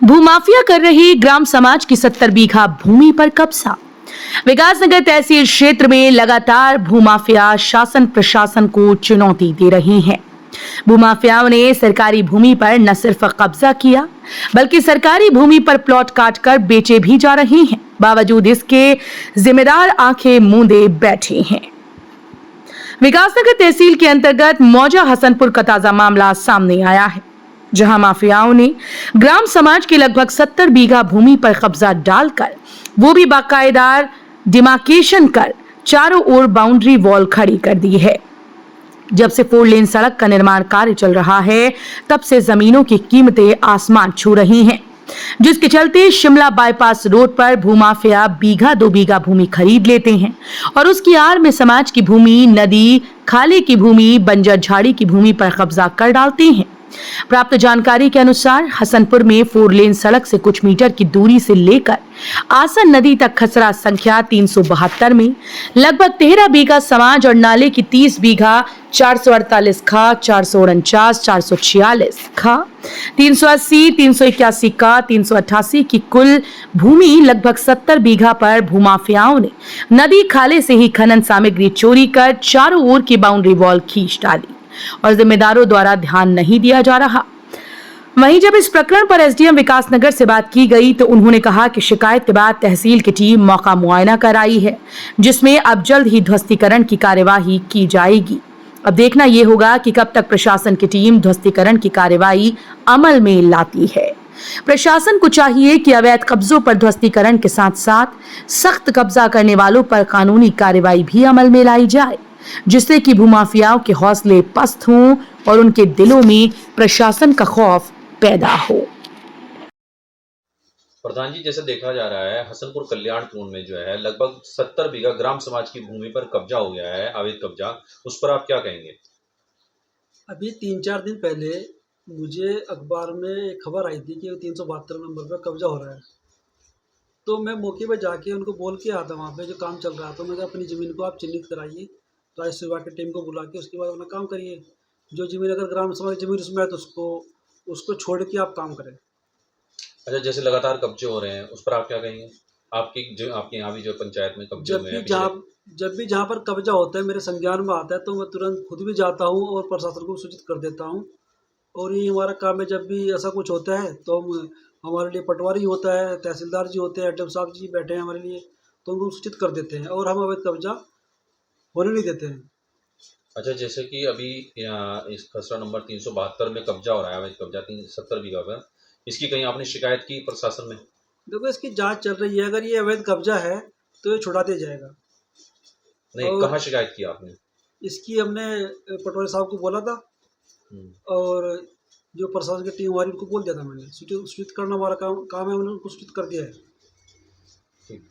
भूमाफिया कर रही ग्राम समाज की 70 बीघा भूमि पर कब्जा। विकासनगर तहसील क्षेत्र में लगातार भूमाफिया शासन प्रशासन को चुनौती दे रही हैं। भूमाफियाओं ने सरकारी भूमि पर न सिर्फ कब्जा किया बल्कि सरकारी भूमि पर प्लॉट काटकर बेचे भी जा रहे हैं। बावजूद इसके जिम्मेदार आंखें मूंदे बैठे हैं। विकासनगर तहसील के अंतर्गत मौजा हसनपुर का ताजा मामला सामने आया है, जहां माफियाओं ने ग्राम समाज के लगभग 70 बीघा भूमि पर कब्जा डालकर वो भी बाकायदार डिमार्केशन कर चारों ओर बाउंड्री वॉल खड़ी कर दी है। जब से 4 लेन सड़क का निर्माण कार्य चल रहा है, तब से जमीनों की कीमतें आसमान छू रही हैं, जिसके चलते शिमला बाईपास रोड पर भूमाफिया बीघा 2 बीघा भूमि खरीद लेते हैं और उसकी आड़ में समाज की भूमि, नदी, खाले की भूमि, बंजर झाड़ी की भूमि पर कब्जा कर डालते हैं। प्राप्त जानकारी के अनुसार हसनपुर में 4 लेन सड़क से कुछ मीटर की दूरी से लेकर आसन नदी तक खसरा संख्या 372 में लगभग 13 बीघा समाज और नाले की 30 बीघा 448 खा, 449, 446 खा, 380, 381 का, 388 की कुल भूमि लगभग 70 बीघा पर भूमाफियाओं ने नदी खाले से ही खनन सामग्री चोरी कर चारों ओर की बाउंड्री वॉल खींच डाली और जिम्मेदारों द्वारा ध्यान नहीं दिया जा रहा। वहीं जब इस प्रकरण पर एसडीएम विकासनगर से बात की गई तो उन्होंने कहा कि शिकायत के बाद तहसील की टीम मौका मुआयना कर आई है, जिसमें अब जल्द ही ध्वस्तीकरण की कार्यवाही की जाएगी। अब देखना यह होगा कि कब तक प्रशासन की टीम ध्वस्तीकरण की कार्यवाही अमल में लाती है। प्रशासन को चाहिए कि अवैध कब्जों पर ध्वस्तीकरण के साथ साथ सख्त कब्जा करने वालों पर कानूनी कार्रवाई भी अमल में लाई जाए, जिससे कि भूमाफियाओं के हौसले पस्त हों और उनके दिलों में प्रशासन का खौफ पैदा हो। प्रधान जी, जैसे देखा जा रहा है हसनपुर कल्याणपुर में जो है लगभग 70 बीघा ग्राम समाज की भूमि पर कब्जा हो गया है, अवैध कब्जा, उस पर आप क्या कहेंगे? अभी 3-4 दिन पहले मुझे अखबार में एक खबर आई थी कि 372 नंबर पर कब्जा हो रहा है। तो मैं मौके पर जाके उनको बोल के आता, वहाँ पे जो काम चल रहा था, मैं कहा अपनी ज़मीन को आप चिन्हित कराइए, राजस्व विभाग की टीम को बुला के उसके बाद अपना काम करिए। जो ज़मीन अगर ग्राम समाज की ज़मीन उसमें है तो उसको छोड़ के आप काम करें। अच्छा, जैसे लगातार कब्जे हो रहे हैं उस पर आप क्या कहेंगे? आपके यहाँ भी जो पंचायत में कब्जे हुए हैं जब भी जहाँ पर कब्जा होता है मेरे संज्ञान में आता है तो मैं तुरंत खुद भी जाता हूँ और प्रशासन को सूचित कर देता हूँ। और ये हमारा काम है, जब भी ऐसा कुछ होता है तो हमारे लिए पटवारी होता है, तहसीलदार जी होते हैं, एडम साहब जी बैठे हैं हमारे लिए, तो उनको सूचित कर देते हैं और हम अवैध कब्जा होने नहीं देते हैं। अच्छा, जैसे कि अभी इस खसरा नंबर 372 में कब्जा हो रहा है, अवैध कब्जा 70 बीघा पर, इसकी कहीं आपने शिकायत की प्रशासन में? देखो, इसकी जांच चल रही है, अगर ये अवैध कब्जा है तो ये छुड़ा दिया जाएगा। नहीं, और कहाँ शिकायत की आपने? इसकी हमने पटवारी साहब को बोला था और जो प्रशासन की टीम हमारी उनको बोल दिया था, मैंने सूचित करना हमारा काम है, हमने उनको सूचित कर दिया है। ठीक।